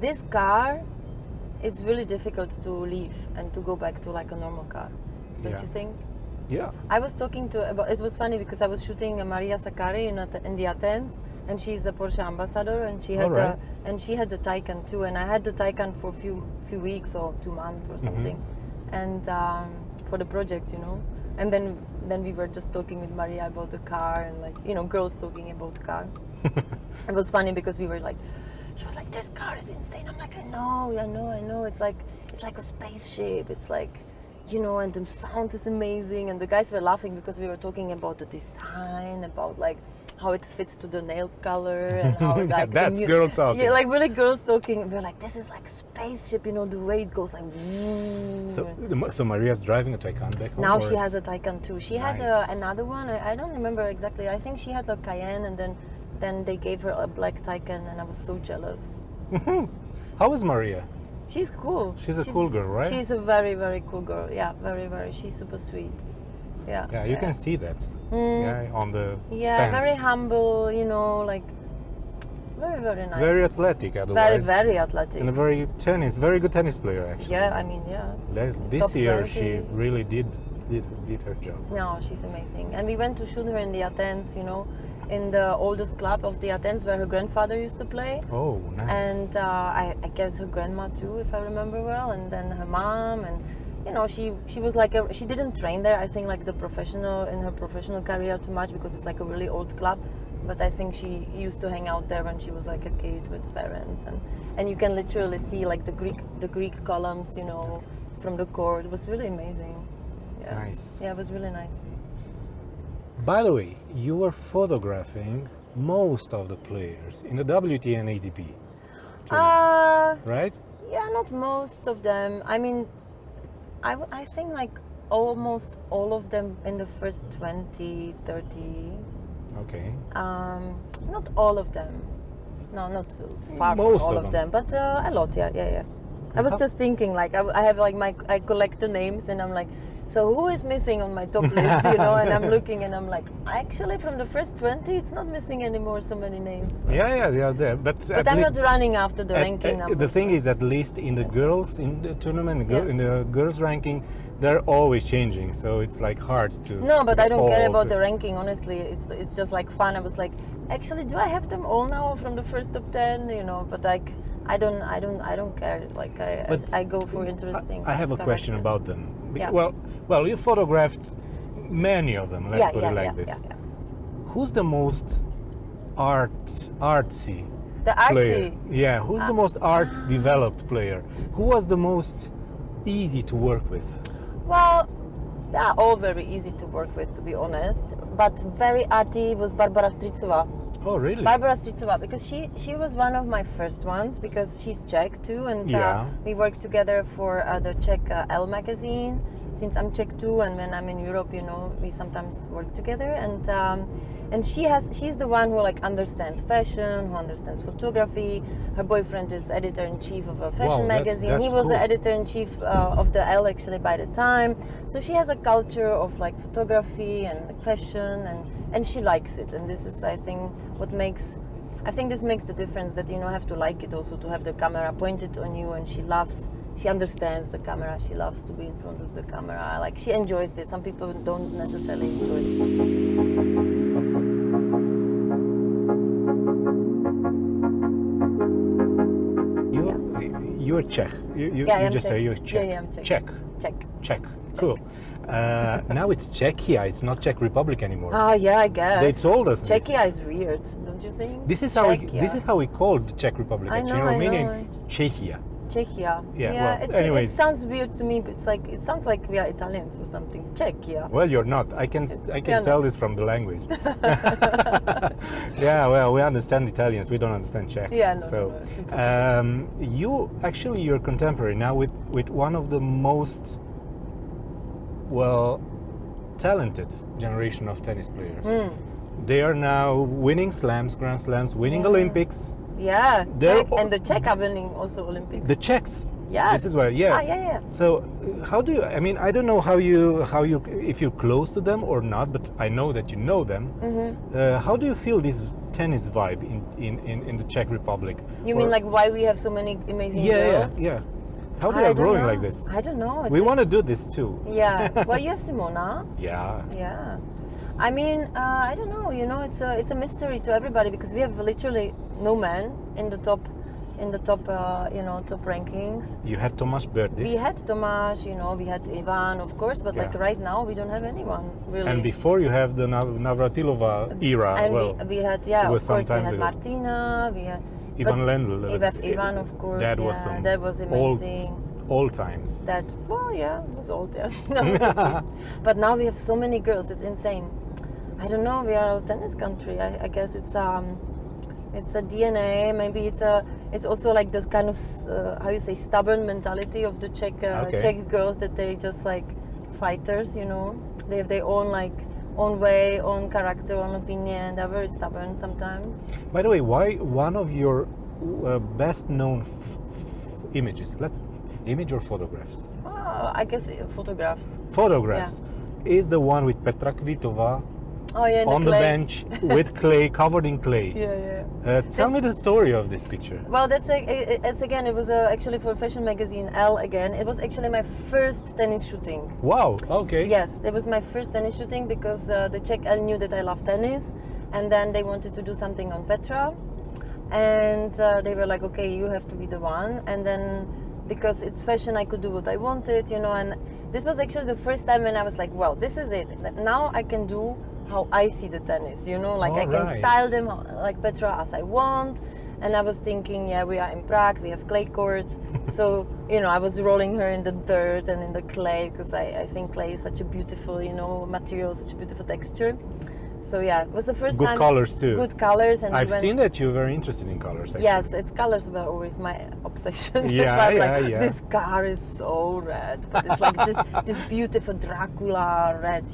this car, it's really difficult to leave and to go back to like a normal car. Don't you think? Yeah. I was talking to about. It was funny because I was shooting Maria Sakkari in the Athens, and she's the Porsche ambassador, and she had the Taycan too, and I had the Taycan for a few weeks or 2 months or something, and for the project, and then we were just talking with Maria about the car and like girls talking about the car. It was funny because we were like, she was like, this car is insane. I'm like, I know. It's like a spaceship. It's like, and the sound is amazing. And the guys were laughing because we were talking about the design, about like how it fits to the nail color and how it like that's girl talking. Yeah, like really girls talking. We're like, this is like a spaceship, the way it goes like. So Maria's driving a Taycan back home? Now she has a Taycan too. She Nice. had another one. I don't remember exactly. I think she had a Cayenne, and then they gave her a black Taycan, and I was so jealous. How is Maria? She's cool. She's a cool girl, right? She's a very, very cool girl. Yeah, very, very. She's super sweet. Yeah. Yeah, you can see that. Yeah, on the stands. Very humble. Like very, very nice. Very athletic, otherwise. Very, very athletic. And very good tennis player, actually. Yeah, I mean, yeah. This Top year 20. she really did her job. No, she's amazing. And we went to shoot her in the Athens, in the oldest club of the Athens where her grandfather used to play. Oh, nice. And I guess her grandma too, if I remember well, and then her mom, and she was like she didn't train there. I think like in her professional career too much because it's like a really old club. But I think she used to hang out there when she was like a kid with parents, and you can literally see like the Greek columns, from the court. It was really amazing. Yeah. Nice. Yeah, it was really nice. By the way, you were photographing most of the players in the WTA and ATP tournament, right? Yeah, not most of them. I mean, I think like almost all of them in the first 20, 30. Okay. Not all of them. No, not far Most from all of of them. them, but a lot, yeah. I was just thinking, like, I have like I collect the names, and I'm like, so who is missing on my top list, and I'm looking, and I'm like, actually from the first 20, it's not missing anymore so many names. Yeah, they are there. But I'm not running after the ranking numbers. The thing is, at least in the girls in the tournament, in the girls ranking, they're always changing. So it's like hard to. No, but I don't care about the ranking. Honestly, it's just like fun. I was like, actually, do I have them all now from the first top 10? But like, I don't care. Like I go for interesting. I have a question about them. Yeah. Well, you photographed many of them. Let's put it like this. Yeah. Who's the most artsy? The artsy. Player? Yeah. Who's the most art-developed player? Who was the most easy to work with? Well, they are all very easy to work with, to be honest. But very arty was Barbara Stricová. Oh, really? Barbara Stricová, because she was one of my first ones, because she's Czech too, and we worked together for the Czech Elle magazine. Since I'm Czech too, and when I'm in Europe, we sometimes work together. And she's the one who like understands fashion, who understands photography. Her boyfriend is editor-in-chief of a fashion magazine. That's he was cool. the editor-in-chief of the Elle actually by the time. So she has a culture of like photography and fashion, and she likes it. And this is, I think, this makes the difference, that you have to like it also, to have the camera pointed on you, and she understands the camera. She loves to be in front of the camera. Like, she enjoys it. Some people don't necessarily enjoy it. You're Czech. You just say you're Czech. Yeah, I'm Czech. Czech. Cool. Now it's Czechia. It's not Czech Republic anymore. Yeah, I guess. They told us this. Czechia is weird, don't you think? This is how we called the Czech Republic. I Actually, know, in Romanian, I know. it's Czechia. Czechia. Yeah. Well, it anyways. sounds weird to me, but it sounds like we are Italians or something. Czechia. Well, you're not. I can Yeah, tell no. this from the language. Yeah, well, we understand Italians. We don't understand Czech. Yeah, no, So, no, it's impossible. you're contemporary now with one of the most talented generation of tennis players. They are now winning Grand Slams, winning Olympics. Yeah, They're and the Czech are winning also Olympics. The Czechs, Yes. This is where, yeah. Ah, yeah. So, how do you? I mean, I don't know how you if you're close to them or not, but I know that you know them. How do you feel this tennis vibe in the Czech Republic? You mean like why we have so many amazing girls? Yeah. How they I are don't growing know. like this? I don't know. It's We like- want to do this too. Yeah. Well, you have Simona. Yeah. Yeah. I mean, I don't know. You know, it's a mystery to everybody because we have literally no men in the top, top rankings. You had Tomáš birthday. We had Tomáš, we had Ivan, of course, but like Yeah. right now we don't have anyone really. And before you have the Navratilova era. And well, we had, it was of course, we some times had ago. Martina, we had Ivan Lendl. Ivan, of course. That was yeah, some that was amazing. old times. That it was old, yeah. No, it was okay. But now we have so many girls, it's insane. I don't know, we are a tennis country. I guess it's a DNA. Maybe it's also like this kind of how you say stubborn mentality of the Czech girls, that they just like fighters. They have their own own way, own character, own opinion. They're very stubborn sometimes. By the way, why one of your best known images? Image or photographs? I guess photographs. Photographs is the one with Petra Kvitova. Oh yeah, on the bench with clay, covered in clay. Yeah. Tell me the story of this picture. Well, it's again. It was actually for fashion magazine Elle again. It was actually my first tennis shooting. Wow. Okay. Yes, it was my first tennis shooting because the Czech Elle knew that I love tennis, and then they wanted to do something on Petra, and they were like, "Okay, you have to be the one." And then because it's fashion, I could do what I wanted, and this was actually the first time when I was like, "Well, this is it. Now I can do how I see the tennis, I can style them like Petra as I want." And I was thinking, we are in Prague, we have clay courts. So, I was rolling her in the dirt and in the clay because I think clay is such a beautiful, material, such a beautiful texture. So it was the first time. Good colors too. Good colors. And I've seen that you're very interested in colors, actually. Yes, it's colors were always my obsession. Yeah. This car is so red, but it's like this beautiful Dracula red,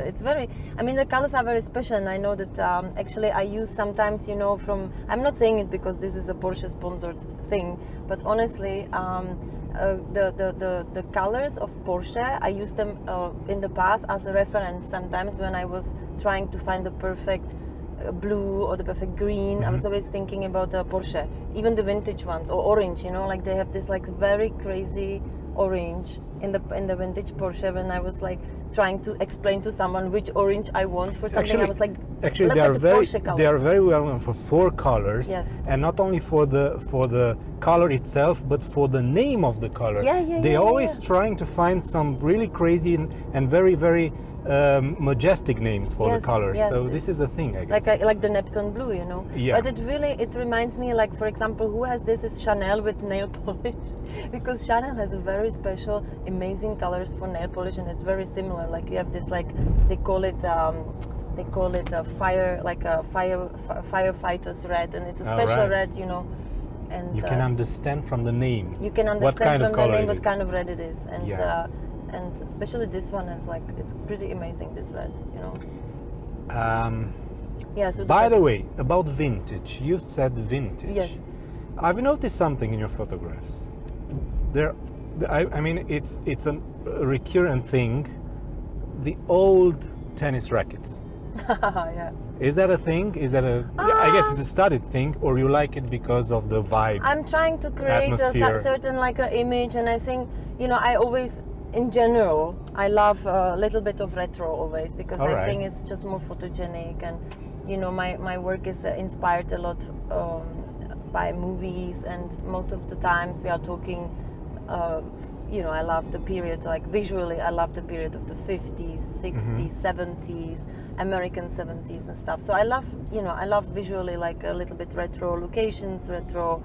it's very, I mean, the colors are very special, and I know that actually I use sometimes, I'm not saying it because this is a Porsche sponsored thing, but honestly, the colors of Porsche, I used them in the past as a reference sometimes when I was trying to find the perfect blue or the perfect green. I was always thinking about Porsche, even the vintage ones, or orange, they have this very crazy orange in the vintage Porsche. When I was trying to explain to someone which orange I want for something, I was like, actually look they are very well known for 4 colors. Yes. And not only for the color itself, but for the name of the color. They always trying to find some really crazy and very, very majestic names for the colors. So this is a thing, I guess. Like the Neptune blue, Yeah. But it reminds me, for example, who has this is Chanel with nail polish, because Chanel has a very special, amazing colors for nail polish, and it's very similar. Like you have this, they call it a fire, firefighter's red, and it's a special red, And you can understand from the name. You can understand what kind from of color the name it what is. kind of red it is, and especially this one is it's pretty amazing. This red, So by the way, about vintage, you said vintage. Yes. I've noticed something in your photographs. I mean, it's a recurrent thing. The old tennis rackets. Yeah. Is that a thing? Is that I guess it's a studied thing, or you like it because of the vibe? I'm trying to create a certain image, and I think I always, in general, I love a little bit of retro always, because I think it's just more photogenic, and my work is inspired a lot by movies, and most of the times we are talking. I love the period, visually, I love the period of the 50s, 60s, 70s, American 70s and stuff. So I love visually a little bit retro locations, retro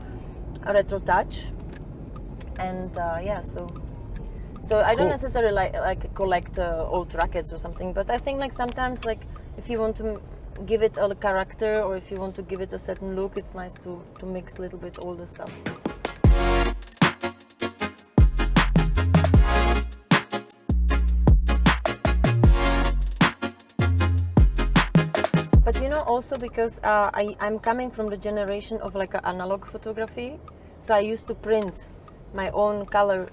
touch, and so I don't necessarily collect old rackets or something, but I think sometimes if you want to give it a character, or if you want to give it a certain look, it's nice to mix a little bit older stuff. But also because I'm coming from the generation of analog photography, so I used to print my own color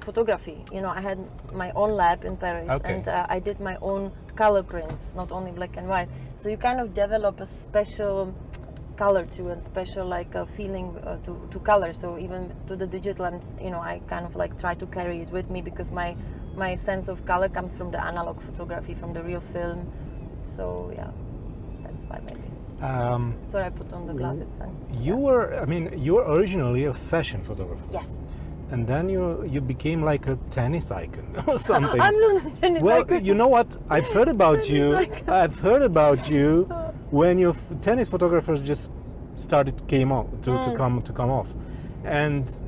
photography. You know, I had my own lab in Paris, and I did my own color prints, not only black and white. So you kind of develop a special color to and special like feeling to color. So even to the digital, I kind of like try to carry it with me, because my sense of color comes from the analog photography, from the real film. So yeah, that's why maybe. Sorry, I put on the glasses. You were originally a fashion photographer. Yes. And then you became like a tennis icon or something. I'm not a tennis icon. Well, you know what? I've heard about you. I've heard about you when your tennis photographers just came off, and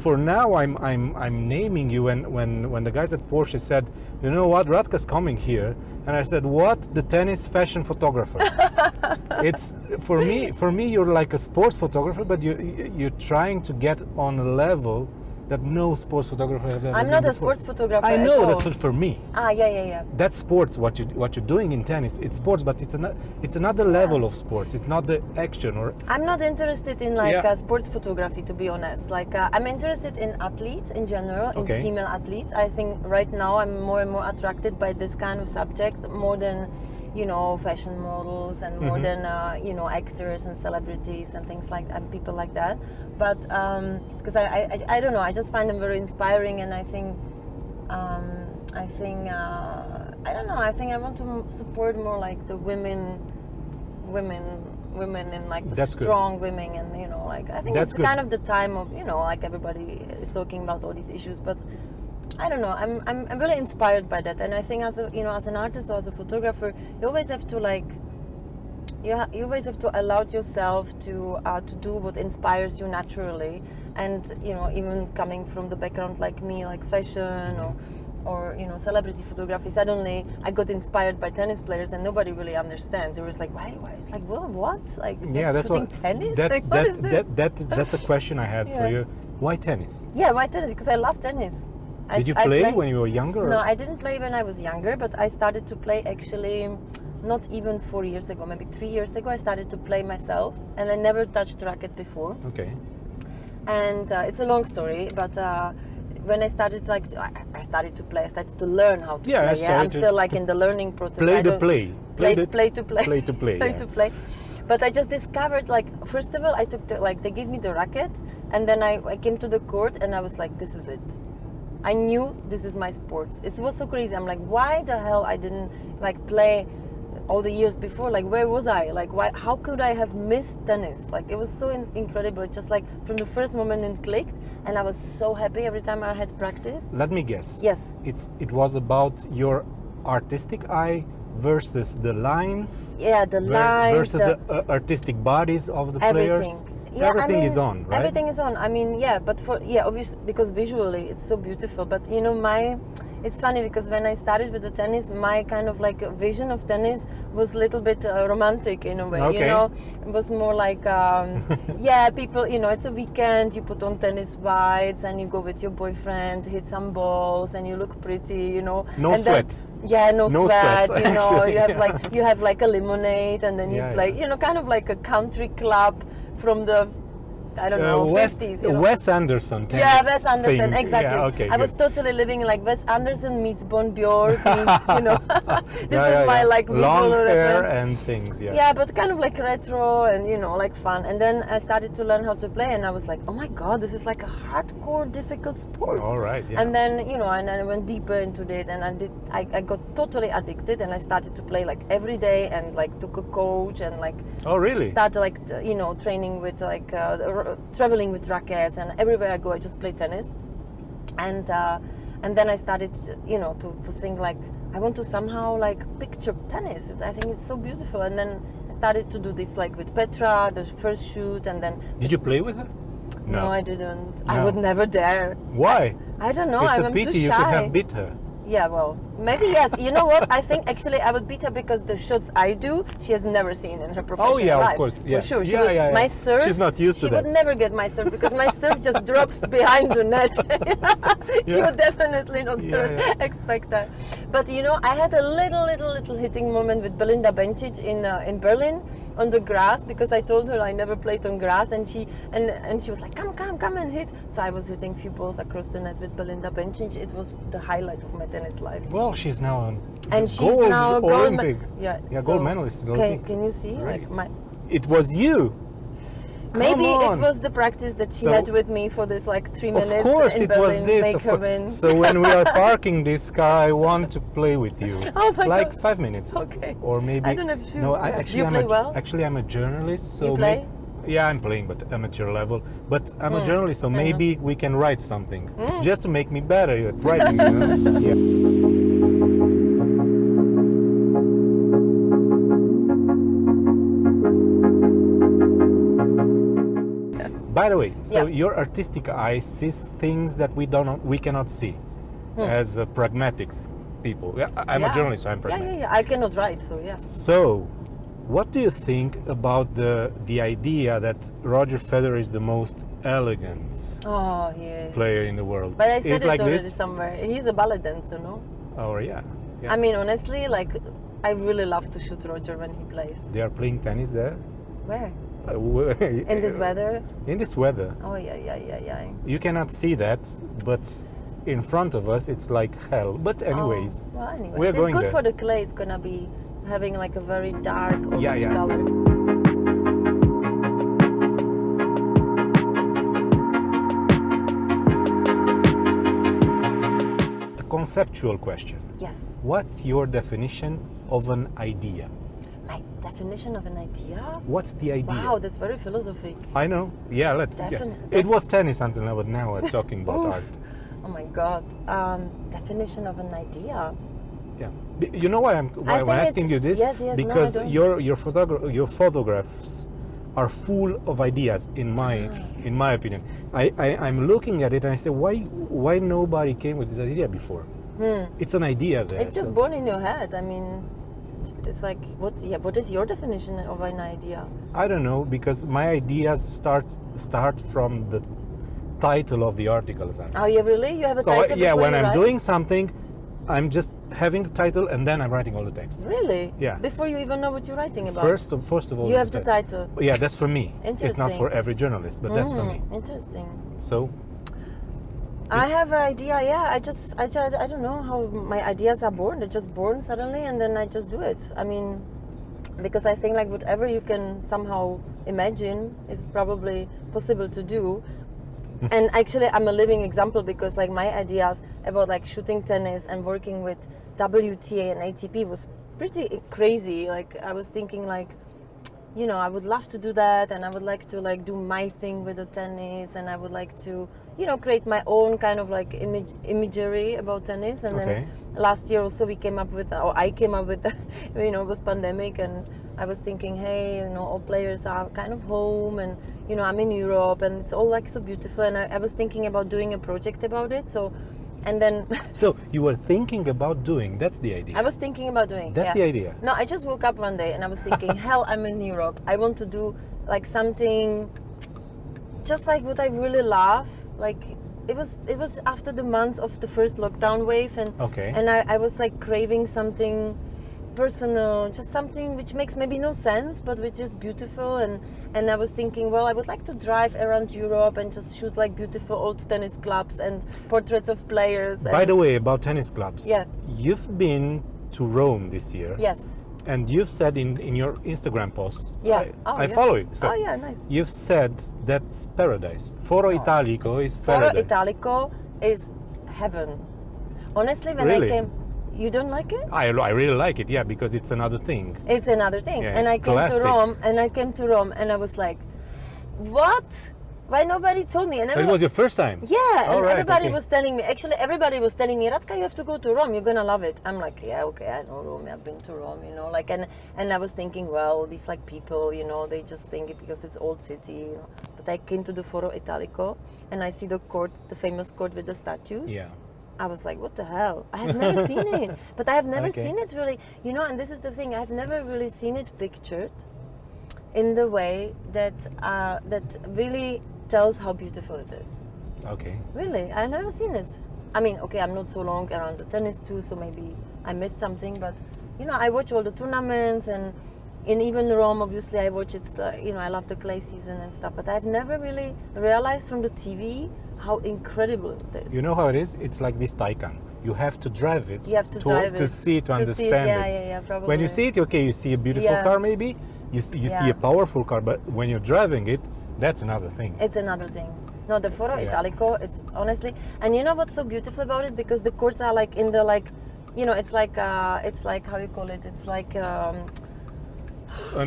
for now I'm naming you. When the guys at Porsche said, you know what, Radka's coming here, and I said, what? The tennis fashion photographer. It's for me you're like a sports photographer, but you're trying to get on a level that no sports photographer has ever I'm not been a sports photographer. I know at all. that for me. Yeah. That's sports. What you're doing in tennis, it's sports, but it's another level of sports. It's not the action or. I'm not interested in sports photography, to be honest. I'm interested in athletes in general, in female athletes. I think right now I'm more and more attracted by this kind of subject more than, fashion models and more than actors and celebrities and things like and people like that. But because I don't know, I just find them very inspiring, and I think I don't know, I think I want to support more like the women and like the That's strong good. women, and I think That's it's good. kind of the time of like everybody is talking about all these issues, but I don't know. I'm really inspired by that, and I think as an artist or as a photographer, you always have to you always have to allow yourself to do what inspires you naturally, and even coming from the background like me, like fashion or celebrity photography. Suddenly, I got inspired by tennis players, and nobody really understands. It was like, why? It's like, well, what? Like, Yeah, that's shooting what. tennis? What is this? That's a question I had for you. Why tennis? Yeah, why tennis? Because I love tennis. Did you play when you were younger? No, I didn't play when I was younger, but I started to play actually not even 4 years ago, maybe 3 years ago. I started to play myself, and I never touched racket before. Okay. And it's a long story, but when I started, I started to play. I started to learn how to play. I'm still in the learning process. Play to play. Play to play. Play to play. Play to play. But I just discovered, first of all, I took they gave me the racket, and then I came to the court, and I was like, this is it. I knew this is my sport. It was so crazy. I'm like, why the hell I didn't play all the years before? Where was I? Why? How could I have missed tennis? It was so incredible. Just from the first moment it clicked, and I was so happy every time I had practice. Let me guess. Yes. It was about your artistic eye versus the lines. Yeah, the lines versus the artistic bodies of the players. Yeah, everything is on, right? Everything is on. But obviously, because visually it's so beautiful. But it's funny because when I started with the tennis, my kind of vision of tennis was a little bit romantic in a way. Okay. It was more people. It's a weekend. You put on tennis whites and you go with your boyfriend, hit some balls, and you look pretty. No and sweat. No sweat. Actually. You have a lemonade, and then you play. Kind of like a country club from the, I don't know, 50s. Wes Anderson. Yeah, Wes Anderson, thing. exactly. Yeah, okay, I was totally living Wes Anderson meets Bon Bjork meets, This was my visual long hair reference. and things, yeah. Yeah, but kind of retro and fun. And then I started to learn how to play, and I was like, oh my God, this is a hardcore, difficult sport. All right, yeah. And then, and I went deeper into it, and I got totally addicted, and I started to play every day, and took a coach, and Oh, really? Started training with traveling with rackets, and everywhere I go I just play tennis, and then I started to think I want to somehow picture tennis. I think it's so beautiful, and then I started to do this with Petra, the first shoot, and then. Did you play with her? No, I didn't. No. I would never dare. Why? I don't know. It's I'm a pity. too shy. You could have beat her. Yeah, well, Maybe yes. You know what? I think actually I would beat her because the shots I do, she has never seen in her professional life. Oh yeah, of course. Yeah. For sure. Yeah. My serve. She's not used to that. She would never get my serve because my serve just drops behind the net. She would definitely not expect that. But you know, I had a little hitting moment with Belinda Bencic in Berlin on the grass because I told her I never played on grass, and she was like, come and hit. So I was hitting few balls across the net with Belinda Bencic. It was the highlight of my tennis life. Well, she's now on gold Olympic. So gold medalist. Can you see? Great. Like it was you. Maybe it was the practice that she had with me for this like 3 minutes. Of course, in it Berlin, was this. Make her win. So when we are parking this car, I want to play with you. Oh my like God. 5 minutes. Okay. Or maybe. I don't have shoes. No, Do you play well? Actually, I'm a journalist. So you play? Yeah, I'm playing, but amateur level. But I'm a journalist, so maybe we can write something just to make me better at writing. You know? Yeah. By the way, so your artistic eye sees things that we cannot see as pragmatic people. Yeah, I'm a journalist, so I'm pragmatic. Yeah. I cannot write, so yeah. So, what do you think about the idea that Roger Federer is the most elegant player in the world? But I said is it like already this? somewhere. He's a ballet dancer, no? Oh yeah. I mean, honestly, like, I really love to shoot Roger when he plays. They are playing tennis there? Where? In this weather? In this weather. Oh yeah. You cannot see that, but in front of us it's like hell. But anyways, we're going it's good there. for the clay. It's gonna be having like a very dark orange color. A conceptual question. Yes. What's your definition of an idea? My definition of an idea? What's the idea? Wow, that's very philosophic. I know. Yeah, it was tennis until now, but now we're talking about art. Oh my God. Definition of an idea. Yeah. You know why I'm asking you this? Yes, because no, I don't. your photographs are full of ideas in my opinion. I'm looking at it and I say, why nobody came with this idea before? It's an idea there. It's just born in your head. I mean, it's like what is your definition of an idea? I don't know, because my ideas start from the title of the articles. Oh, you really? You have a title? Yeah, when I'm write? doing something, I'm just having the title and then I'm writing all the text. Really? Yeah. Before you even know what you're writing about? First of all, you have the title. Yeah, that's for me. Interesting. It's not for every journalist, but that's for me. Interesting. So. I have an idea. Yeah, I don't know how my ideas are born. They're just born suddenly, and then I just do it. I mean, because I think like whatever you can somehow imagine is probably possible to do. And actually, I'm a living example because like my ideas about like shooting tennis and working with WTA and ATP was pretty crazy. Like I was thinking like, you know, I would love to do that, and I would like to like do my thing with the tennis, and I would like to, you know, create my own kind of like imagery about tennis. And then last year also I came up with, you know, it was pandemic, and I was thinking, hey, you know, all players are kind of home, and you know, I'm in Europe, and it's all like so beautiful, and I was thinking about doing a project about it. So, and then so you were thinking about doing, that's the idea. I was thinking about doing. That's the idea. No, I just woke up one day and I was thinking, hell, I'm in Europe. I want to do like something just like what I really love. Like it was after the months of the first lockdown wave, and I was like craving something personal, just something which makes maybe no sense, but which is beautiful. And I was thinking, well, I would like to drive around Europe and just shoot like beautiful old tennis clubs and portraits of players. By the way, about tennis clubs, yeah, you've been to Rome this year. Yes. And you've said in your Instagram post, I follow you. So nice. You've said that's paradise. Foro Italico is paradise. Foro Italico is heaven. Honestly, when I came, you don't like it? I really like it, yeah, because it's another thing. It's another thing. Yeah, and I came to Rome, and I was like, what? Why nobody told me? And so it was your first time? Yeah, and everybody was telling me, everybody was telling me, Radka, you have to go to Rome, you're gonna love it. I'm like, yeah, okay, I know Rome, I've been to Rome, you know, like, and I was thinking, well, these like people, you know, they just think it because it's old city, you know. But I came to the Foro Italico, and I see the court, the famous court with the statues. Yeah. I was like, what the hell? I have never seen it. But I have never seen it really, you know, and this is the thing, I've never really seen it pictured in the way that that really tells how beautiful it is. Okay. Really, I've never seen it. I mean, okay, I'm not so long around the tennis too, so maybe I missed something, but you know, I watch all the tournaments, and in even Rome, obviously, I watch it, you know, I love the clay season and stuff, but I've never really realized from the TV how incredible it is. You know how it is? It's like this Taycan. You have to drive it. You have to drive it. To see it, to understand it. Yeah, probably. When you see it, okay, you see a beautiful car maybe, you see a powerful car, but when you're driving it, that's another thing. It's another thing. No, the Foro Italico, it's honestly, and you know what's so beautiful about it? Because the courts are like in the like, you know, it's like how you call it? It's like an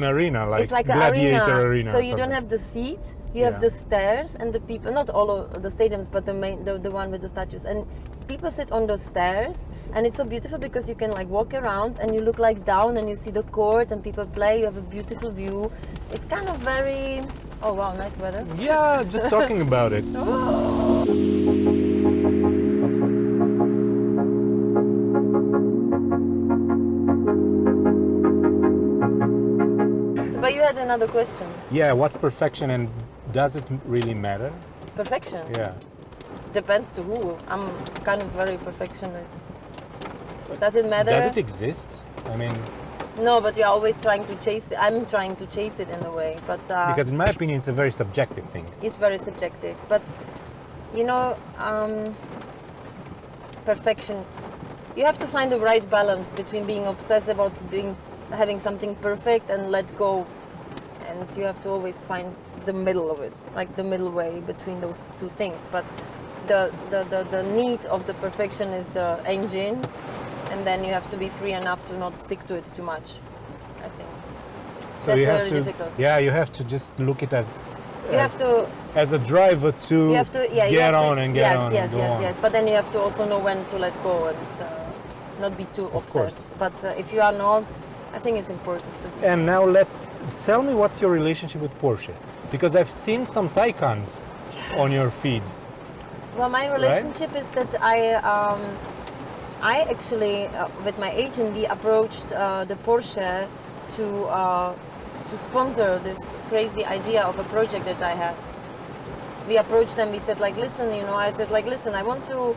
arena, like it's like gladiator arena. So you don't have the seats, you have the stairs and the people. Not all of the stadiums, but the main, the one with the statues. And people sit on those stairs, and it's so beautiful because you can like walk around and you look like down and you see the court and people play. You have a beautiful view. It's kind of very. Oh wow, nice weather. Yeah, just talking about it. But you had another question. Yeah, what's perfection and does it really matter? Perfection? Yeah. Depends to who. I'm kind of very perfectionist. Does it matter? Does it exist? I mean... No, but you're always trying to chase it. I'm trying to chase it in a way, but... because in my opinion, it's a very subjective thing. It's very subjective, but, you know, perfection... You have to find the right balance between being obsessed about having something perfect and let go, and you have to always find the middle of it, like the middle way between those two things. But the need of the perfection is the engine, and then you have to be free enough to not stick to it too much, I think. So that's you have very to, difficult. yeah, you have to just look at it as a driver to get on and get on. Yes. But then you have to also know when to let go and not be too obsessed. Course. But if you are not, I think it's important to be. And now tell me what's your relationship with Porsche? Because I've seen some Taycans on your feed. Well, my relationship is that I actually, with my agent, we approached the Porsche to sponsor this crazy idea of a project that I had. We approached them, we said like, listen, you know, I want to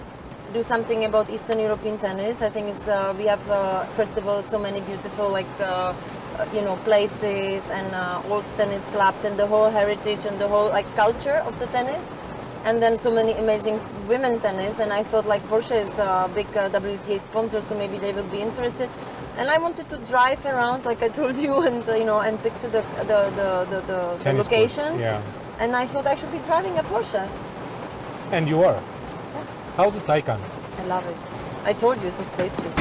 do something about Eastern European tennis. I think it's, we have, first of all, so many beautiful, like, you know, places and old tennis clubs and the whole heritage and the whole, like, culture of the tennis. And then so many amazing women tennis, and I thought like Porsche is a big WTA sponsor, so maybe they will be interested. And I wanted to drive around, like I told you, and you know, and picture the locations. Yeah. And I thought I should be driving a Porsche. And you are. Yeah. How's the Taycan? I love it. I told you it's a spaceship.